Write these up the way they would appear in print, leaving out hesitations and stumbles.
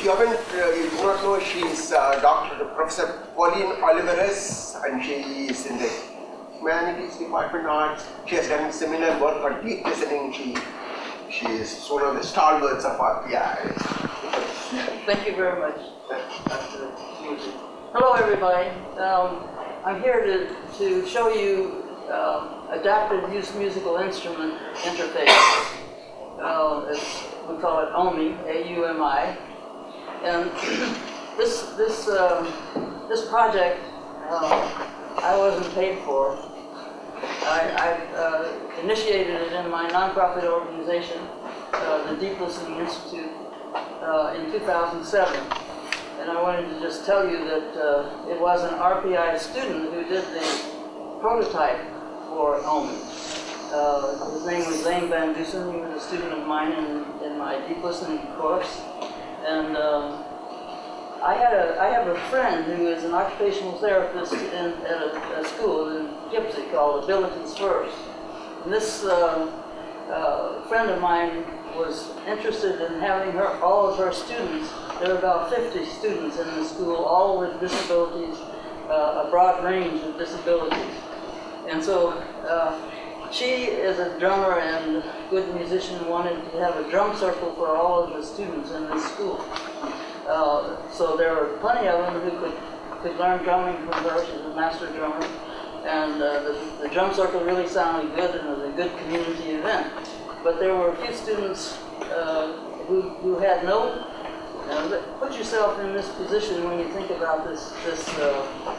if you haven't, you do not know, she is Dr. Professor Pauline Oliveres, and she is in the Humanities Department Arts. She has done similar work on deep listening. She is one of the stalwarts of RPI. Thank you very much. Hello, everybody. I'm here to show you adaptive use musical instrument interface. As we call it OMI, A-U-M-I. And this project I wasn't paid for. I initiated it in my nonprofit organization, the Deep Listening Institute, in 2007. And I wanted to just tell you that it was an RPI student who did the prototype for OMI. His name was Zane Van Dusen. He was a student of mine in my deep listening course. And I have a friend who is an occupational therapist at a school in Poughkeepsie called Abilities First. And this friend of mine was interested in having all of her students. There are about 50 students in the school, all with disabilities, a broad range of disabilities. And so she, as a drummer and good musician, wanted to have a drum circle for all of the students in this school. So there were plenty of them who could learn drumming from her. She's a master drummer. And the drum circle really sounded good, and it was a good community event. But there were a few students who had no... put yourself in this position when you think about this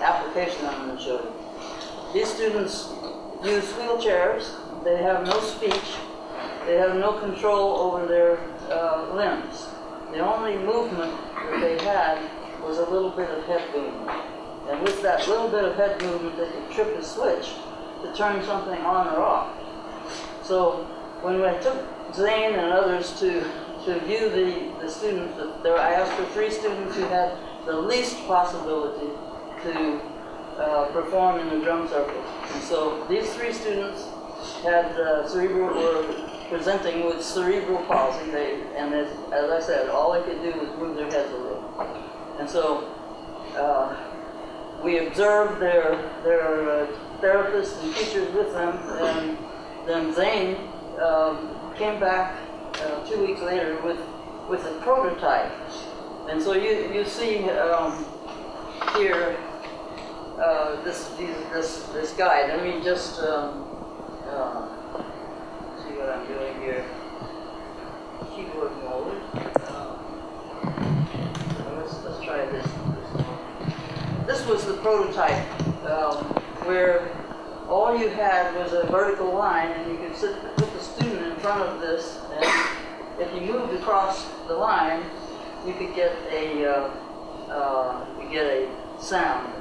application I'm going to show you. These students use wheelchairs. They have no speech. They have no control over their limbs. The only movement that they had was a little bit of head movement. And with that little bit of head movement, they could trip a switch to turn something on or off. So when I took Zane and others to view the students, I asked for 3 students who had the least possibility to perform in the drum circle. And so these 3 students had were presenting with cerebral palsy. And as I said, all they could do was move their heads a little. And so we observed their therapists and teachers with them, and then Zane came back 2 weeks later with a prototype. And so you see here this guide. Let me just see what I'm doing here. Keyboard mode. Let's try this. This was the prototype where all you had was a vertical line, and you could put the student in front of this, and if you moved across the line, you could get a sound.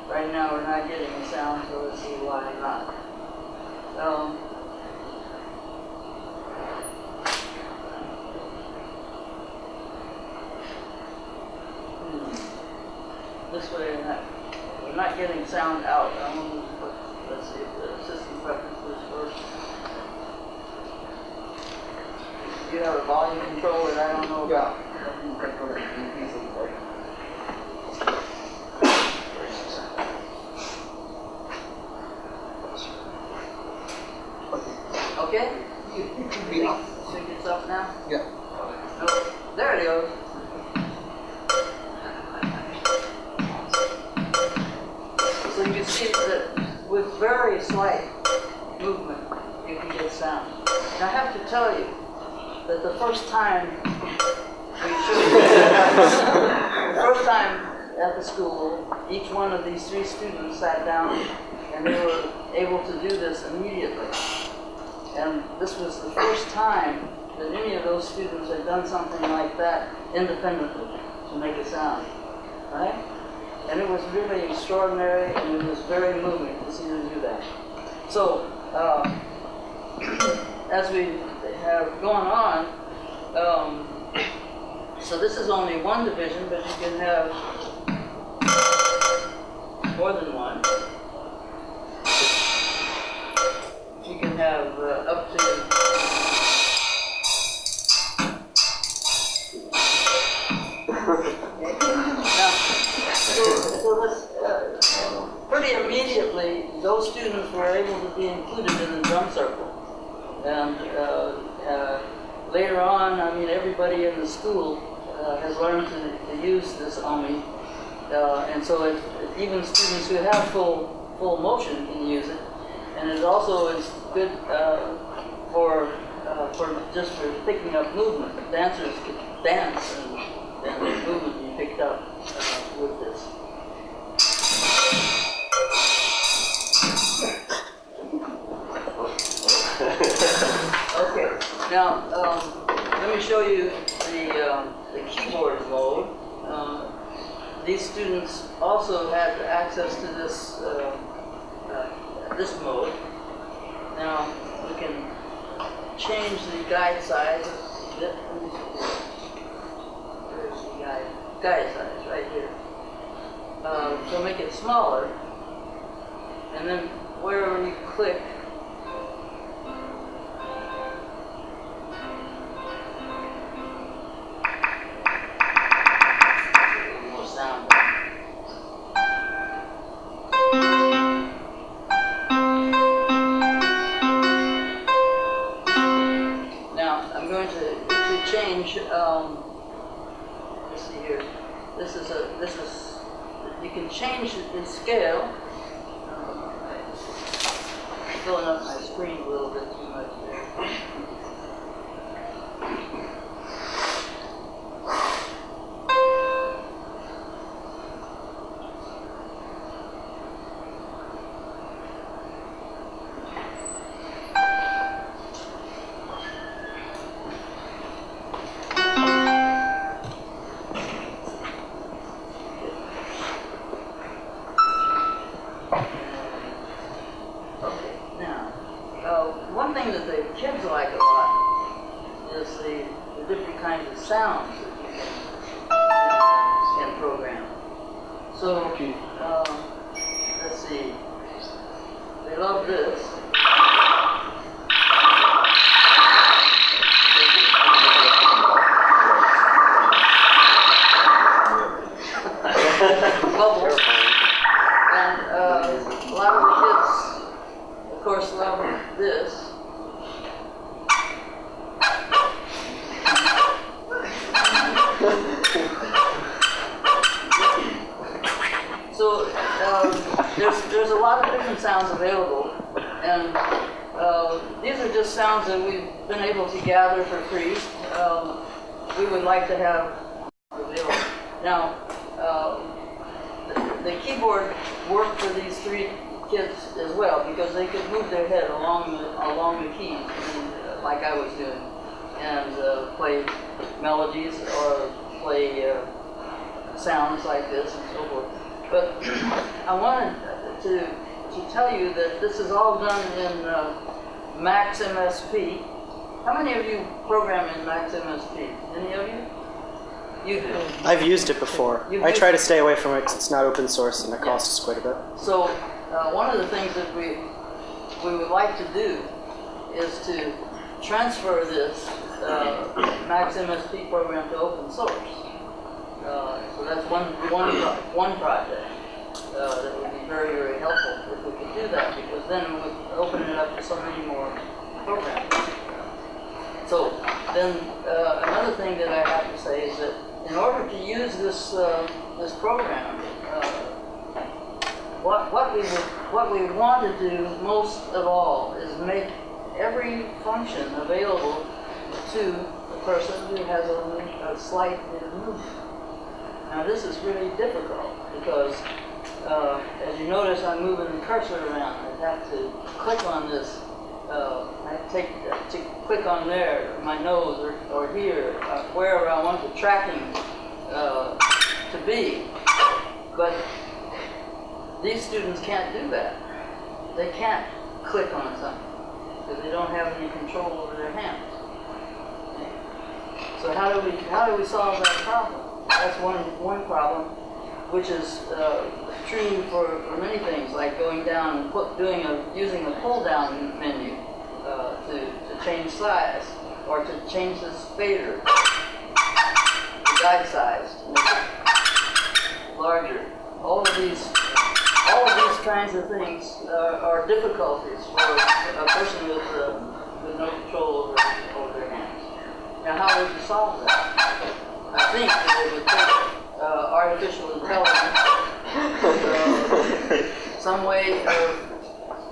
Right now we're not getting a sound, so let's see why not. This way, we're not getting sound out. Let's see if the system preferences first. You have a volume control that I don't know about. Okay? Think it's up now? Yeah. Oh, there it goes. So you see that with very slight movement, you can get sound. And I have to tell you that the first time at the school, each one of these 3 students sat down, and they were able to do this immediately. And this was the first time that any of those students had done something like that independently to make a sound, right? And it was really extraordinary, and it was very moving to see them do that. So, as we have gone on, so this is only one division, but you can have more than one. You can have up to Now, pretty immediately, those students were able to be included in the drum circle. And later on, I mean, everybody in the school has learned to use this OMI. And so even students who have full motion can use it. And it also is good for just for picking up movement. Dancers can dance and the movement be picked up with this. Okay, now let me show you the keyboard mode. These students also had access to this this mode. Now we can change the guide size. There's the guide size right here. So make it smaller, and then wherever you click, more sound. Now I'm going to change. Let's see here. This is you can change the scale. I'm filling up my screen a little bit too much there. One thing that the kids like a lot is the different kinds of sounds that you can program. So, let's see, they love this. Bubbles. And a lot of the kids, of course, love this. So there's a lot of different sounds available, and these are just sounds that we've been able to gather for free. We would like to have available. Now, the keyboard worked for these three kids as well because they could move their head along the keys, like I was doing, and play melodies or play sounds like this and so forth. But I wanted to tell you that this is all done in Max MSP. How many of you program in Max MSP? Any of you? You do. I've used it before. I try to stay away from it because it's not open source and it costs quite a bit. So one of the things that we would like to do is to transfer this Max MSP program to open source. So that's one project that would be very, very helpful if we could do that, because then we would open it up to so many more programs. So then another thing that I have to say is that in order to use this this program, what we want to do most of all is make every function available to the person who has only a slight bit of movement. Now this is really difficult because as you notice I'm moving the cursor around. I have to click on this, I take to click on there, my nose or here, wherever I want the tracking to be. But these students can't do that. They can't click on something because they don't have any control over their hands. So how do we solve that problem? That's one problem, which is true for many things, like going down and using a pull-down menu to change size or to change this fader. The right-sized, larger. All of these kinds of things are difficulties for a person with no control over their hands. Now, how would you solve that? I think that it would take artificial intelligence, some way of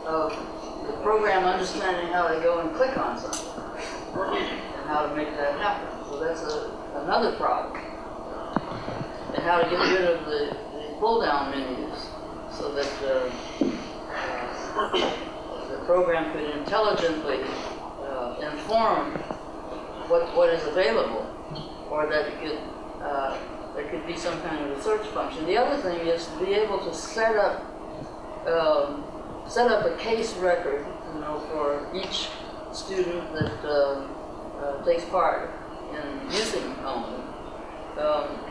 the program understanding how to go and click on something and how to make that happen. So that's another problem. And how to get rid of the pull-down menus so that the program could intelligently inform what is available, or that it could there could be some kind of a search function. The other thing is to be able to set up a case record, for each student that takes part in using OWN,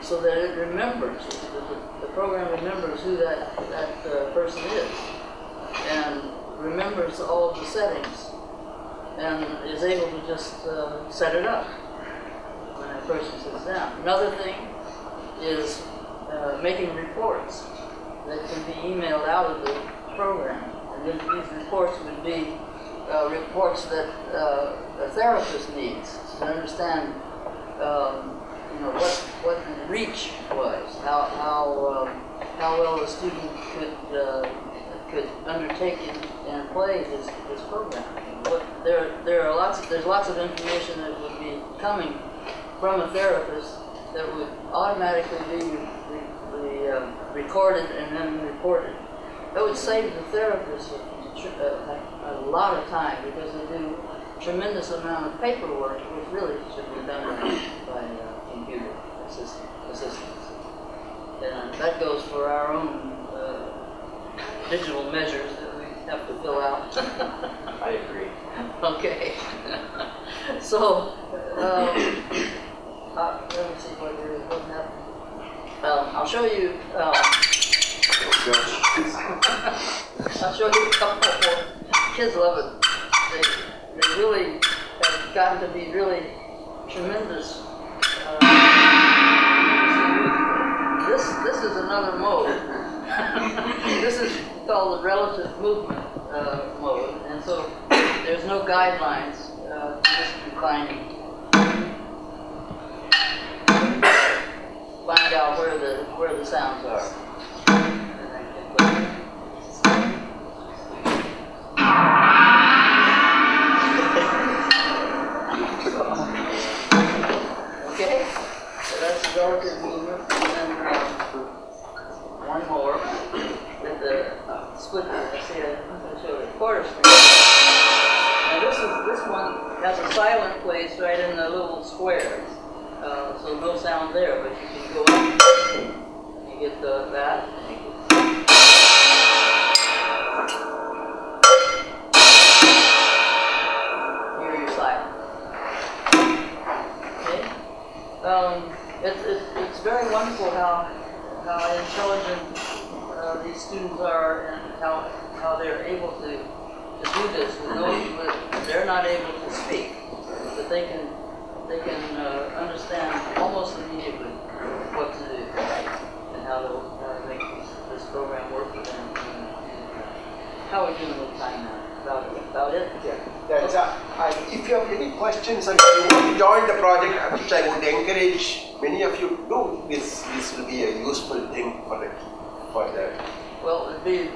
so that it remembers, the program remembers who that person is, and remembers all of the settings, and is able to just set it up when a person sits down. Another thing is making reports that can be emailed out of the program. And these reports would be reports that a therapist needs to understand, what the reach was, how well the student could undertake and play this program. There's lots of information that would be coming from a therapist that would automatically be recorded and then reported. That would save the therapist a lot of time, because they do a tremendous amount of paperwork, which really should be done by computer assistants. And that goes for our own digital measures that we have to fill out. I agree. Okay. So, let me see what happened. I'll show you. I'll show you a couple more. Kids love it. They really have gotten to be really tremendous. This is another mode. This is called the relative movement mode, and so there's no guidelines. Just find out where the sounds are. Okay, so that's the relative movement, and then one more with the split. I see I showed a quarter screen. Now this one has a silent place right in the little square, so no sound there. But you can go up, you get that. Here you're silent. Okay. It's very wonderful how intelligent these students are, and how they're able to do this with they're not able to speak, but they can understand almost immediately what to do and how to make this program work for them. How are we doing with time now? About it? Yeah. That's, if you have any questions and you want to join the project, which I would encourage many of you to do, this will be a useful thing for the. Well, we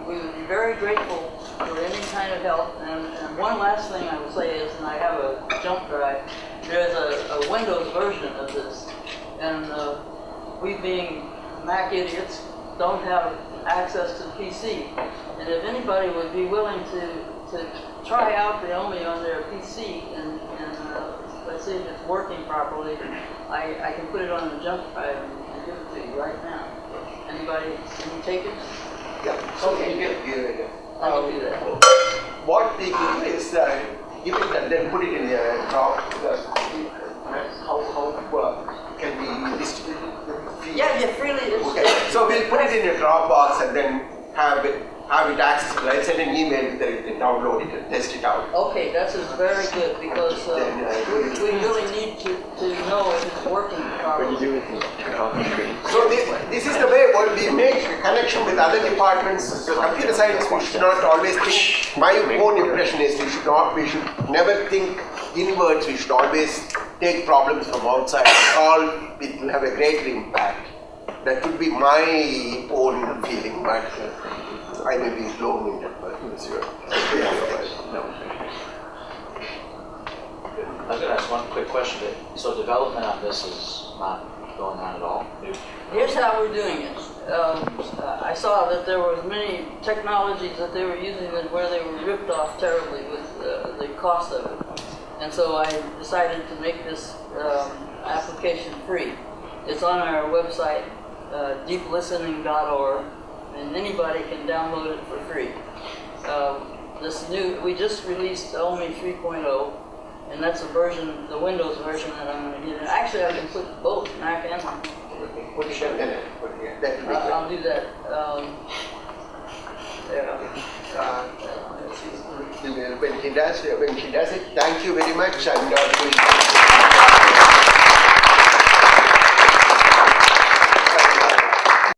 would be very grateful for any kind of help. And one last thing I will say is, and I have a jump drive, there's a Windows version of this. And we being Mac idiots don't have access to PC. And if anybody would be willing to try out the OMI on their PC and let's see if it's working properly, I can put it on the jump drive and give it to you right now. Anybody, can you take it? Yeah. So okay, good. I will do that. What we do is give it and then put it in a drop. How can we distribute it? Yeah, freely. Okay. So we'll put it in a Dropbox and then have it have it accessible. I'll send an email that you can download it and test it out. Okay, that's very good because we really need to know if it's working properly. So this is the way when we make a connection with other departments. So computer science, we should not always think. My own impression is we should never think inwards. We should always take problems from outside. All it will have a greater impact. That would be my own feeling, but I may be wrong in that. But I was going to ask one quick question. So development on this is not going on at all? Here's how we're doing it. I saw that there were many technologies that they were using where they were ripped off terribly with the cost of it. And so I decided to make this application free. It's on our website, deeplistening.org, and anybody can download it for free. We just released only 3.0, and that's the Windows version that I'm going to get. Actually, I can put both Mac and I'll do that. When she does it, thank you very much. I'm not